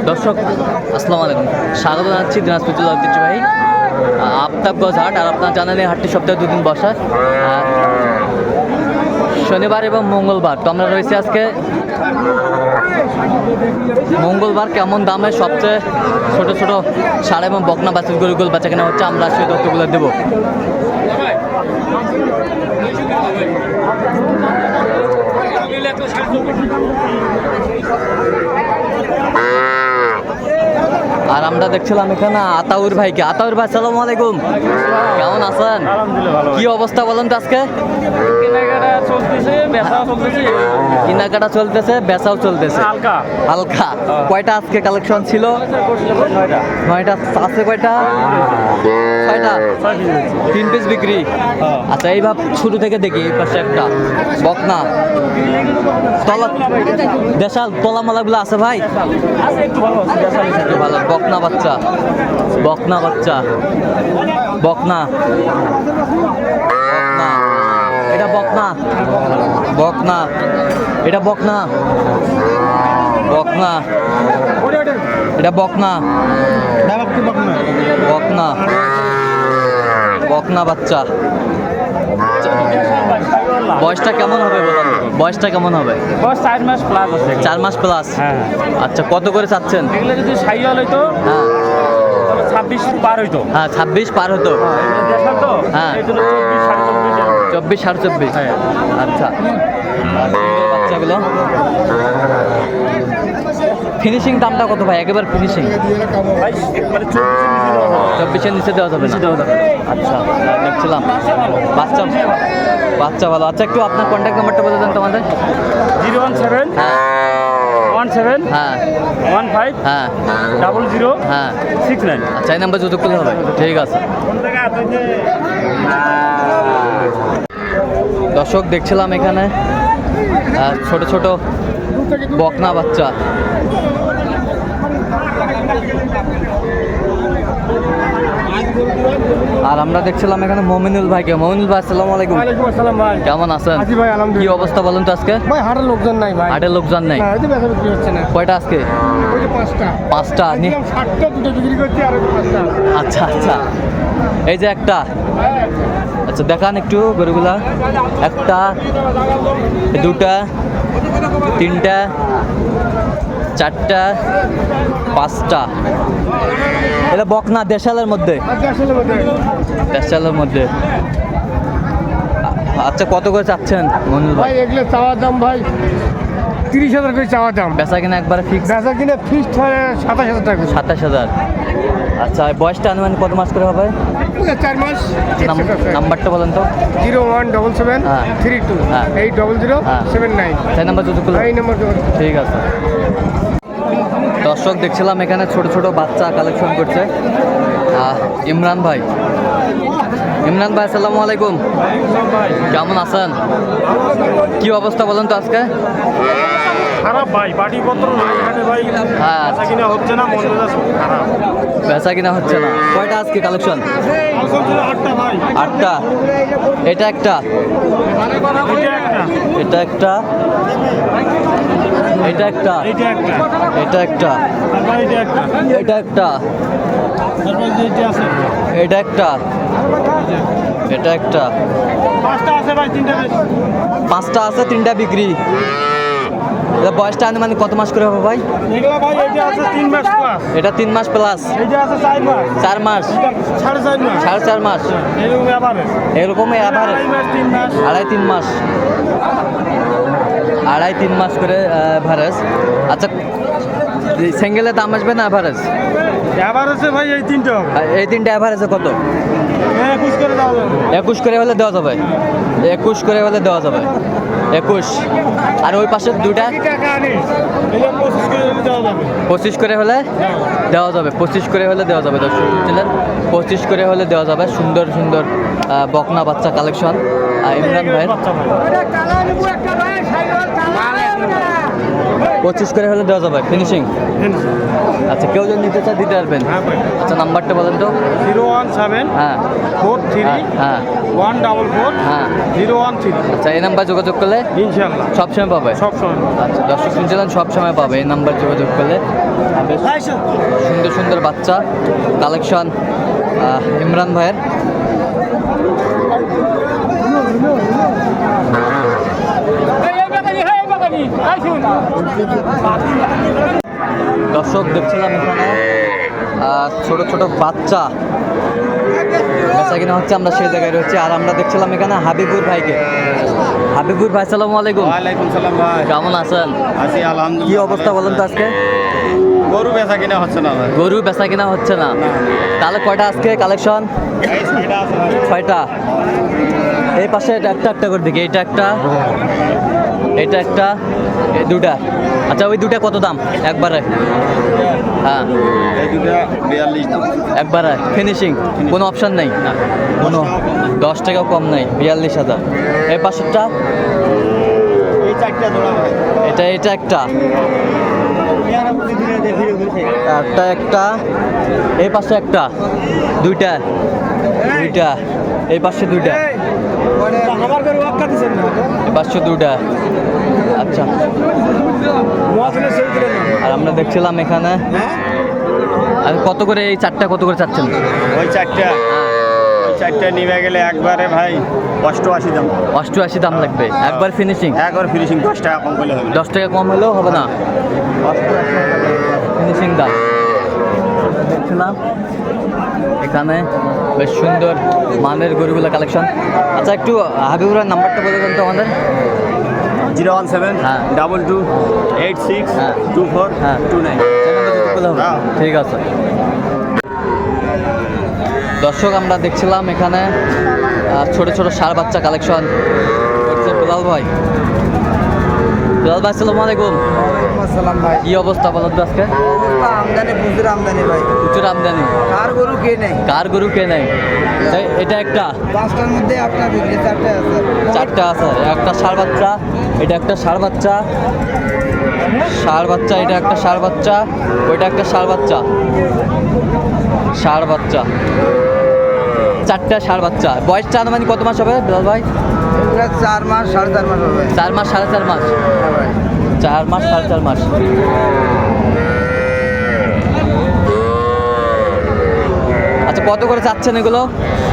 দর্শক আসসালামু আলাইকুম, স্বাগত জানাচ্ছি দিনাজপুর জেলার ঐতিহ্যবাহী আফতাবগঞ্জ হাট। আর আপনার জানেন এই হাটটি সপ্তাহে দুদিন বসা, শনিবার এবং মঙ্গলবার। তো আমরা রয়েছি আজকে মঙ্গলবার। কেমন দামে সবচেয়ে ছোট ছোট ষাঁড় এবং বকনা বাছুর গরুগুলো বেচা কেনা হচ্ছে, আমরা সেই তথ্যগুলো দেবো। আর আমরা দেখছিলাম এখানে আতাউর ভাইকে। আতাউর ভাই আসসালামু আলাইকুম, কেমন আছেন? কি অবস্থা বলেন তো আজকে? কেনাকাটা চলতেছে, বেচাও চলতেছে হালকা। কয়টা আজকে কালেকশন ছিল? 9টা আছে। কয়টা? 6টা। 3 পিস বিক্রি। আচ্ছা, এইভাবে শুরু থেকে দেখি। এই পাশে একটা বকনা তলা দেশাল তলামালাগুলো আছে ভাই, ভালো। বকনা বাচ্চা, বকনা বাচ্চা, বকনা, এটা বকনা, বকনা, এটা বকনা, বকনা, এটা বকনা, বকনা, বকনা বাচ্চা। বয়সটা কেমন হবে বলুন? বয়সটা কেমন হবে? 4 মাস প্লাস আছে। 4 মাস প্লাস। হ্যাঁ। আচ্ছা, কত করে চাচ্ছেন? এগুলো যদি সাইয়াল হইতো, হ্যাঁ, 26 পার হইতো। হ্যাঁ 26 পার হতো। দেশাল তো, হ্যাঁ। এই জন্য 24 সাড়ে 24। 24 সাড়ে 24। আচ্ছা, বাচ্চাগুলো ফিনিশিং দামটা কত ভাই? একেবারে ফিনিশিং ভাই একবারে 24-এর নিচে দেওয়া যাবে না? আচ্ছা, দেখছিলাম বাচ্চা, বাচ্চা ভালো। আচ্ছা, একটু আপনার কন্ট্যাক্ট নাম্বারটা বলে দেন তোমাদের। 017 হ্যাঁ 17 হ্যাঁ 15 হ্যাঁ 00 হ্যাঁ। 69। আচ্ছা, এই নাম্বার যোগাযোগ করলে হবে। ঠিক আছে। দর্শক দেখছিলাম এখানে ছোট ছোট বকনা বাচ্চা। আর আমরা দেখছিলাম এখানে মমিনুল ভাইকে। মমিনুল ভাই আসসালামু আলাইকুম। ওয়ালাইকুম আসসালাম ভাই। কেমন আছেন? আজি ভাই কি আলহামদুলিল্লাহ। অবস্থা বলুন তো আজকে? ভাই হাটের লোকজন নাই ভাই। হাটের লোকজন নাই? না, এই যে বেচা বিক্রি হচ্ছে না। কয়টা আজকে? ওই যে 5টা। 5টা। আজকে 60টা দুটো বিক্রি করছি আর 5টা। আচ্ছা আচ্ছা, এই যে একটা। আচ্ছা, দেখান একটু গরুগুলা। একটা, দুটা, তিনটা, চারটা, 5টা। এটা বকনা দেশালের মধ্যে? আজকে আসলে মধ্যে দেশালের মধ্যে। আচ্ছা, কত করে চাচ্ছেন মনুল ভাই? ভাই এগুলো চাওয়ার দাম ভাই 30,000 করে চাওয়ার দাম। বেচা কিনা একবারে ফিক্স? বেচা কিনে ফিক্সড হয় 27,000 টাকা। 27,000। আচ্ছা, বয়সটা আনুমানিক কত মাস করে হবে? 4 মাস। নাম্বারটা বলেন তো। 0177 হ্যাঁ। 32 হ্যাঁ। 80079। সেই নাম্বার যোগাযোগ করলে? এই নম্বর যোগাযোগ। ঠিক আছে। দর্শক দেখছিলাম এখানে ছোট ছোট বাচ্চা কালেকশন করছে ইমরান ভাই। ইমরান ভাই আসসালামু আলাইকুম, কেমন আছেন? কি অবস্থা বলেন তো আজকে? খারাপ ভাই, পাটিপত্র নাই হাটে ভাই। হ্যাঁ, বেচা কিনা হচ্ছে না, মন মেজাজ খারাপ। বেচা কিনা হচ্ছে না। কয়টা আজকে কালেকশন? আসল ছিল 8টা ভাই। 8টা। এটা একটা, এটা একটা, এটা একটা, এটা একটা, এটা একটা, এটা একটা, তারপর এটা একটা, এটা একটা, তারপর যে এটা আছে, এটা একটা, এটা একটা। 5টা আছে ভাই, 3টা বেশি। 5টা আছে, 3টা বিক্রি। এটা বয়সটা আনুমানিক কত মাস করে হবে ভাই? এগুলা ভাই এটা আছে 3 মাস প্লাস। এটা 3 মাস প্লাস। এটা আছে 4 মাস। 4 মাস, 4.5 মাস। 4.5 মাস। এরকম ব্যাপারে এরকমই অ্যাভারেজ। 2.5 মাস 3 মাস। 2.5-3 মাস, 2.5-3 মাস করে অ্যাভারেজ। আচ্ছা, সিঙ্গেলের দাম আসবে না অ্যাভারেজ? এভারেজে ভাই এই 3টা হবে। এই 3টা অ্যাভারেজে কত? 21 করে দাও। 21 করে হলে দেওয়া যাবে। 21 করে হলে দেওয়া যাবে। 21। আর ওই পাশের দুটা? টাকা আনি এটা 25 করে দেওয়া যাবে। 25 করে হলে দেওয়া যাবে। 25 করে হলে দেওয়া যাবে। দর্শক বুঝলেন, 25 করে হলে দেওয়া যাবে। সুন্দর সুন্দর বকনা বাচ্চা কালেকশন ইমরান ভাই। 25 করে হলে দেওয়া যাবে ফিনিশিং। আচ্ছা কেউ যদি নিতে চায় দিতে পারবেন। হ্যাঁ ভাই। আচ্ছা নাম্বারটা বলেন তো। 017 হ্যাঁ 43 হ্যাঁ 144 হ্যাঁ 013। আচ্ছা এই নাম্বার যোগাযোগ করলে ইনশাআল্লাহ সবসময় পাবে। সব সময়। আচ্ছা দর্শক শুনছিলেন সবসময় পাবে এই নাম্বার যোগাযোগ করলে। বেশ সুন্দর সুন্দর বাচ্চা কালেকশন ইমরান ভাইয়ের। দর্শক দেখছিলাম এখানে ছোট ছোট বাচ্চা বেচা কিনা হচ্ছে, আমরা সেই জায়গায় রয়েছি। আর আমরা দেখছিলাম এখানে হাবিবুর ভাইকে। হাবিবুর ভাই সালামু আলাইকুম। ওয়ালাইকুম সালাম ভাই। কেমন আছেন? আছি কি আলহামদুলিল্লাহ। অবস্থা বলেন তো আজকে? গরু বেচা কিনা হচ্ছে না ভাই। গরু বেচা কিনা হচ্ছে না। তাহলে কয়টা আজকে কালেকশন? 6টা। এই পাশে এটা একটা একটা করে দিকে, এটা একটা, এটা একটা, এই দুটা। আচ্ছা ওই দুটা কত দাম একবারে? হ্যাঁ এই দুটা 42 দাম। একবারে ফিনিশিং, কোনো অপশন নেই, কোনো 10 টাকাও কম নেই। 42,000। এই পাশেরটা এই চারটা জোড়া ভাই। এটা, এটা একটা, একটা একটা, এই পাশে একটা, দুইটা, দুইটা, এই পাশে দুইটা, আমার করে ওয়াক্কা দিছেন না এই পাশে দুইটা। আচ্ছা মহাজনের সেই দিলেন না আর আমরা দেখছিলাম এখানে আর কত করে এই চারটা কত করে চাচ্ছেন? ওই চারটা নিবে গেলে একবারে ভাই 88 দাম। 88 দাম লাগবে একবার ফিনিশিং। একবার ফিনিশিং 10 টাকা কম করলে হবে। 10 টাকা কম হলেও হবে না, ফিনিশিং দাম। দেখছিলাম এখানে বেশ সুন্দর মানের গরুগুলো কালেকশন। আচ্ছা একটু হাবিবুরের নাম্বারটা বলে দেন তো আমাদের। 017 হ্যাঁ। 22 86 হ্যাঁ। 24 হ্যাঁ 29। সেই নাম্বার যদি বলে হবে। হ্যাঁ। ঠিক আছে। দর্শক আমরা দেখছিলাম এখানে ছোট ছোট ষাঁড় বাচ্চা কালেকশন করছে বিলাল ভাই। বিলাল ভাই আসসালামু আলাইকুম। আসসালাম ভাই। কি অবস্থা বলেন তো আজকে? আমদানি প্রচুর আমদানি ভাই। প্রচুর আমদানি। কার গরু কে নেই? কার গরু কে নাই? এটা একটা, 5টার মধ্যে একটা বিক্রি, 4টা আছে। 4টা আছে। একটা ষাঁড় বাচ্চা, এটা একটা ষাঁড় বাচ্চা, ষাঁড় বাচ্চা, এটা একটা ষাঁড় বাচ্চা, ওইটা একটা ষাঁড় বাচ্চা, ষাঁড় বাচ্চা, 4টা ষাঁড় বাচ্চা। বয়সটা আনুমানিক কত মাস হবে বিলাল ভাই? এগুলা 4 মাস 4.5 মাস হবে। 4 মাস 4.5 মাস। হ্যাঁ ভাই। 4 মাস 4.5 মাস। আচ্ছা কত করে চাচ্ছেন এগুলো?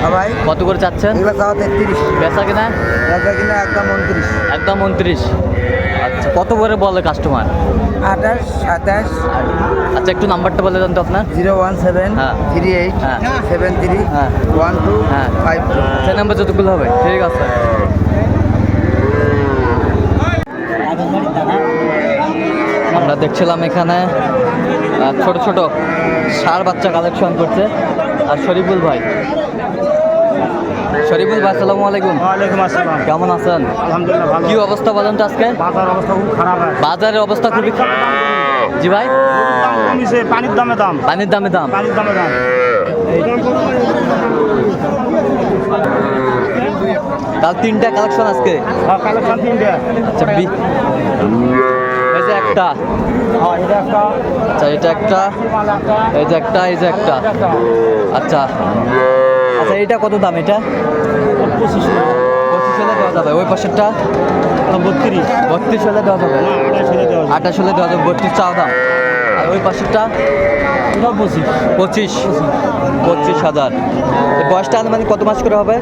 হ্যাঁ ভাই। কত করে চাচ্ছেন? এগুলা চাওয়া 33। বেচা কিনা রাজা কিনা একদম 29। একদম 29। আচ্ছা কত করে বলে কাস্টমার? 28 27 আচ্ছা একটু নাম্বারটা বলে দেন তো আপনার। 017 হ্যাঁ। 38 হ্যাঁ। 73 হ্যাঁ। 12 হ্যাঁ। 52। সেই নাম্বার যতগুলো হবে। ঠিক আছে। আমরা দেখছিলাম এখানে ছোট ছোট ষাঁড় বাচ্চা কালেকশন করছে আর শরীফুল ভাই। শরীফুল ভাই আসসালামু আলাইকুম। ওয়ালাইকুম আসসালাম। কেমন আছেন? আলহামদুলিল্লাহ ভালো। কি অবস্থা বলেন তো আজকে? বাজার অবস্থা খুব খারাপ আছে। বাজারের অবস্থা খুবই জি ভাই, দাম কমিছে, পানির দামে দাম। পানির দামে দাম। পানির দামে দাম। তার 3টা কালেকশন আজকে। কালেকশন 3টা। আচ্ছা এই যে একটা, এটা একটা, আচ্ছা এটা একটা, মাল একটা, এই যে একটা, এই যে একটা। একটা। আচ্ছা আচ্ছা এইটা কত দাম? এটা 25 না। 25 হলে দেওয়া যাবে। ওই পাশেরটা 32। 32 হলে দেওয়া যাবে। 28 হলে দেওয়া যাবে। 28 হলে দেওয়া যাবে। 32 চাও দাম। আর ওই পাশেরটা এটাও 25। 25,000। বয়সটা আনুমানিক কত মাস করে হবে?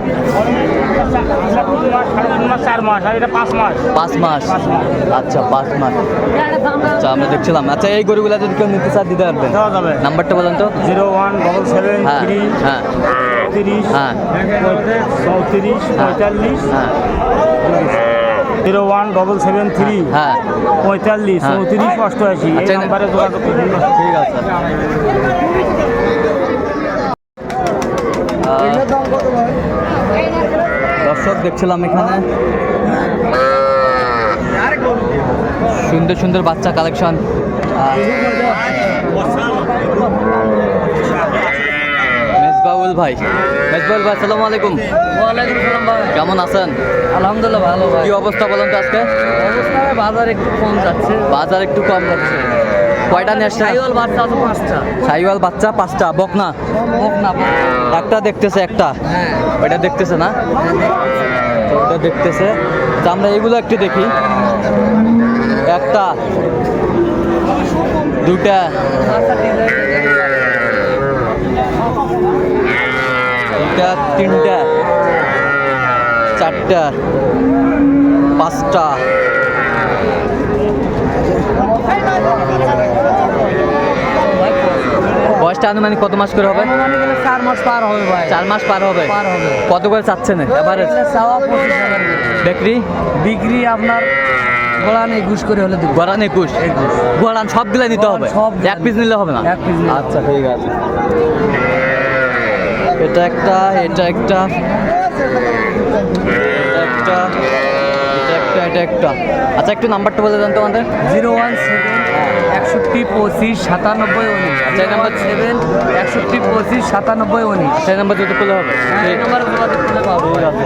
4 মাস, আর এটা 5 মাস। 5 মাস। আচ্ছা 5 মাস। আচ্ছা আমরা দেখছিলাম। আচ্ছা এই গরুগুলা যদি কেউ নিতে চায় দিতে পারবেন? দেওয়া যাবে। নাম্বারটা বলেন তো। 01773 হ্যাঁ 30 হ্যাঁ 30 হ্যাঁ 34 45 হ্যাঁ 01773 হ্যাঁ 45 হ্যাঁ। 34 88। এই আচ্ছা, নাম্বারে যোগাযোগ করুন। ঠিক আছে। দর্শক দেখছিলাম এখানে সুন্দর সুন্দর বাচ্চা কালেকশন। মেজবাউর মেজবাউল ভাই। মেজবাউল ভাই, আসসালামু আলাইকুম। ওয়ালাইকুম সালাম ভাই। কেমন আছেন? আলহামদুলিল্লাহ ভালো ভাই। কি অবস্থা বলেন তো আজকে? অবস্থা বাজার একটু কম যাচ্ছে। বাজার একটু কম যাচ্ছে। কয়টা নিয়ে আসছে? সাইওয়াল বাচ্চা আছে 5টা। সাইওয়াল বাচ্চা 5টা, বকনা বকনা। একটা দেখতেছে, একটা হ্যাঁ। ওইটা দেখতেছে না, তো ওটা দেখতেছে। তো আমরা এগুলো একটু দেখি। একটা, দুটা, তিনটা, তিনটা, চারটা, 5টা, বয়সটা আনুমানিক কত মাস করে হবে? 4 মাস পার হবে ভাই। 4 মাস পার হবে। পার হবে। কত করে চাচ্ছেন এভারেজ? চাওয়া 25,000 বিক্রি? বিক্রি আপনার গোড়ান 21 করে হলে দেবো। গোড়ান 21? গোড়ান সবগুলো নিতে হবে, সবগুলো এক পিস নিলে হবে না? এক piece নিলে হবে। আচ্ছা ঠিক আছে। এটা একটা, এটা একটা, এটা একটা, এটা একটা, এটা একটা। আচ্ছা একটু নাম্বারটা বলে দেন তো আমাদের। 017 61 25 97 19। আচ্ছা, এই নাম্বার 7 61 25 97 19। সেই নাম্বার যদি পেলে হবে। এই নাম্বারে যোগাযোগ করলে পাবো। ঠিক আছে।